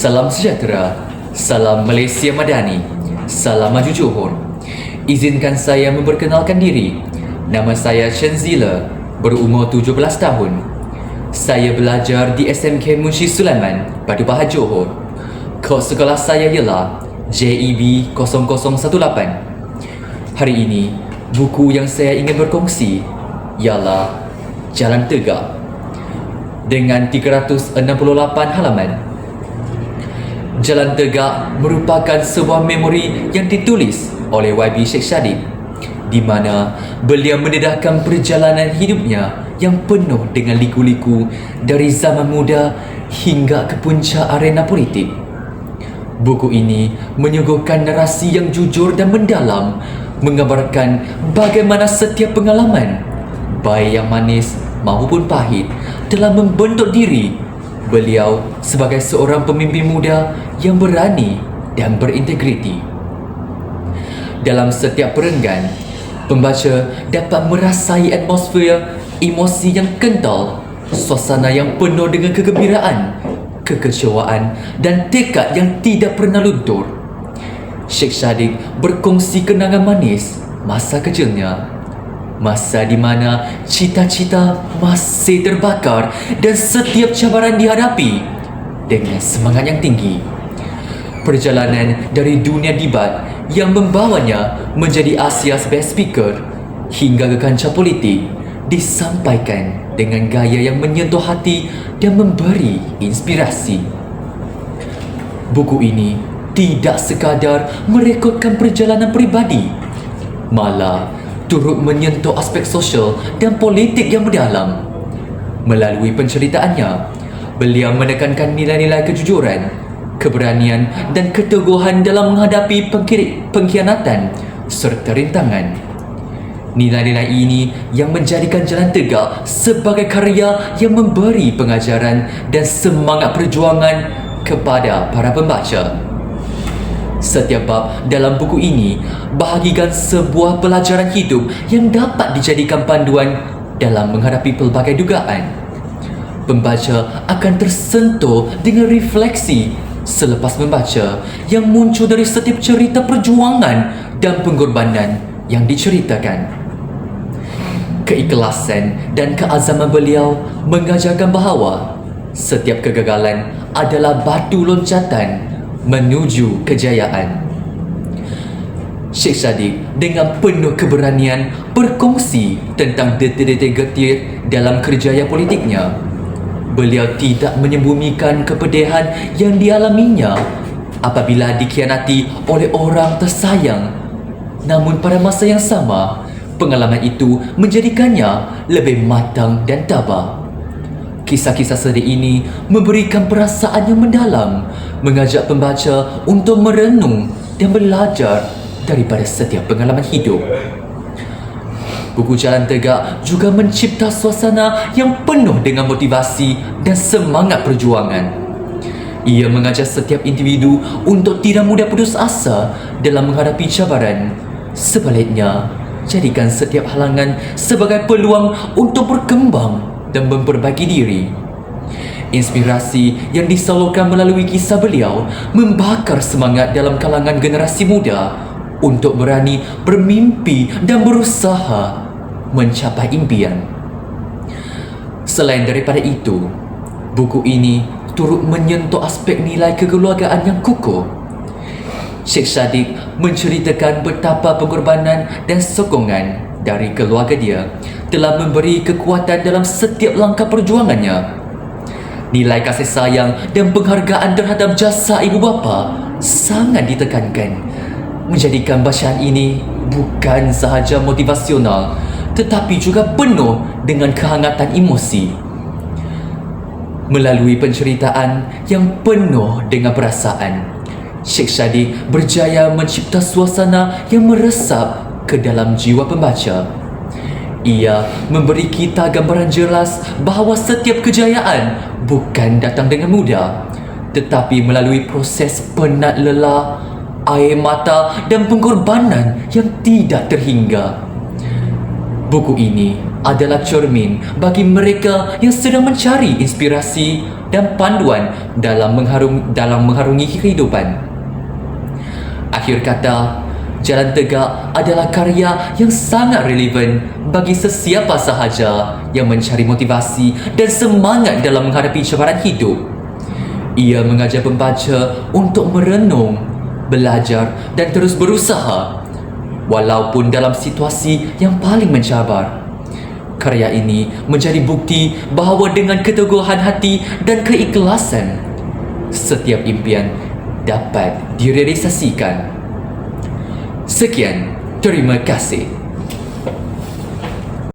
Salam sejahtera, salam Malaysia Madani, salam maju Johor. Izinkan saya memperkenalkan diri. Nama saya Chen Zila, berumur 17 tahun. Saya belajar di SMK Munshi Sulaiman, Batu Pahat, Johor. Kod sekolah saya ialah JEB 0018. Hari ini, buku yang saya ingin berkongsi ialah Jalan Tegak dengan 368 halaman. Jalan Tegak merupakan sebuah memori yang ditulis oleh YB Sheikh Shadid, di mana beliau mendedahkan perjalanan hidupnya yang penuh dengan liku-liku dari zaman muda hingga ke puncak arena politik. Buku ini menyuguhkan narasi yang jujur dan mendalam, menggambarkan bagaimana setiap pengalaman, baik yang manis maupun pahit, telah membentuk diri beliau sebagai seorang pemimpin muda yang berani dan berintegriti. Dalam setiap perenggan, pembaca dapat merasai atmosfer emosi yang kental, suasana yang penuh dengan kegembiraan, kekecewaan dan tekad yang tidak pernah luntur. Sheikh Shadid berkongsi kenangan manis masa kecilnya, masa di mana cita-cita masih terbakar dan setiap cabaran dihadapi dengan semangat yang tinggi. Perjalanan dari dunia debat yang membawanya menjadi Asia's Best Speaker hingga ke kancah politik disampaikan dengan gaya yang menyentuh hati dan memberi inspirasi. Buku ini tidak sekadar merekodkan perjalanan peribadi, malah turut menyentuh aspek sosial dan politik yang mendalam. Melalui penceritaannya, beliau menekankan nilai-nilai kejujuran, keberanian dan keteguhan dalam menghadapi pengkhianatan serta rintangan. Nilai-nilai ini yang menjadikan Jalan Tegak sebagai karya yang memberi pengajaran dan semangat perjuangan kepada para pembaca. Setiap bab dalam buku ini bahagikan sebuah pelajaran hidup yang dapat dijadikan panduan dalam menghadapi pelbagai dugaan. Pembaca akan tersentuh dengan refleksi selepas membaca yang muncul dari setiap cerita perjuangan dan pengorbanan yang diceritakan. Keikhlasan dan keazaman beliau mengajarkan bahawa setiap kegagalan adalah batu loncatan menuju kejayaan. Sheikh Shadid dengan penuh keberanian berkongsi tentang detik-detik getir dalam kerjaya politiknya. Beliau tidak menyembunyikan kepedihan yang dialaminya apabila dikhianati oleh orang tersayang. Namun pada masa yang sama, pengalaman itu menjadikannya lebih matang dan tabah. Kisah-kisah sedih ini memberikan perasaan yang mendalam, mengajak pembaca untuk merenung dan belajar daripada setiap pengalaman hidup. Buku Jalan Tegak juga mencipta suasana yang penuh dengan motivasi dan semangat perjuangan. Ia mengajak setiap individu untuk tidak mudah putus asa dalam menghadapi cabaran. Sebaliknya, jadikan setiap halangan sebagai peluang untuk berkembang dan memperbaiki diri. Inspirasi yang disalurkan melalui kisah beliau membakar semangat dalam kalangan generasi muda untuk berani bermimpi dan berusaha mencapai impian. Selain daripada itu, buku ini turut menyentuh aspek nilai kekeluargaan yang kukuh. Sheikh Shadid menceritakan betapa pengorbanan dan sokongan dari keluarga dia telah memberi kekuatan dalam setiap langkah perjuangannya. Nilai kasih sayang dan penghargaan terhadap jasa ibu bapa sangat ditekankan, menjadikan bacaan ini bukan sahaja motivasional tetapi juga penuh dengan kehangatan emosi. Melalui penceritaan yang penuh dengan perasaan, Sheikh Shadid berjaya mencipta suasana yang meresap ke dalam jiwa pembaca. Ia memberi kita gambaran jelas bahawa setiap kejayaan bukan datang dengan mudah, tetapi melalui proses penat lelah, air mata dan pengorbanan yang tidak terhingga. Buku ini adalah cermin bagi mereka yang sedang mencari inspirasi dan panduan dalam mengharungi kehidupan. Akhir kata, Jalan Tegak adalah karya yang sangat relevan bagi sesiapa sahaja yang mencari motivasi dan semangat dalam menghadapi cabaran hidup. Ia mengajar pembaca untuk merenung, belajar dan terus berusaha walaupun dalam situasi yang paling mencabar. Karya ini menjadi bukti bahawa dengan keteguhan hati dan keikhlasan, setiap impian dapat direalisasikan. Sekian, terima kasih.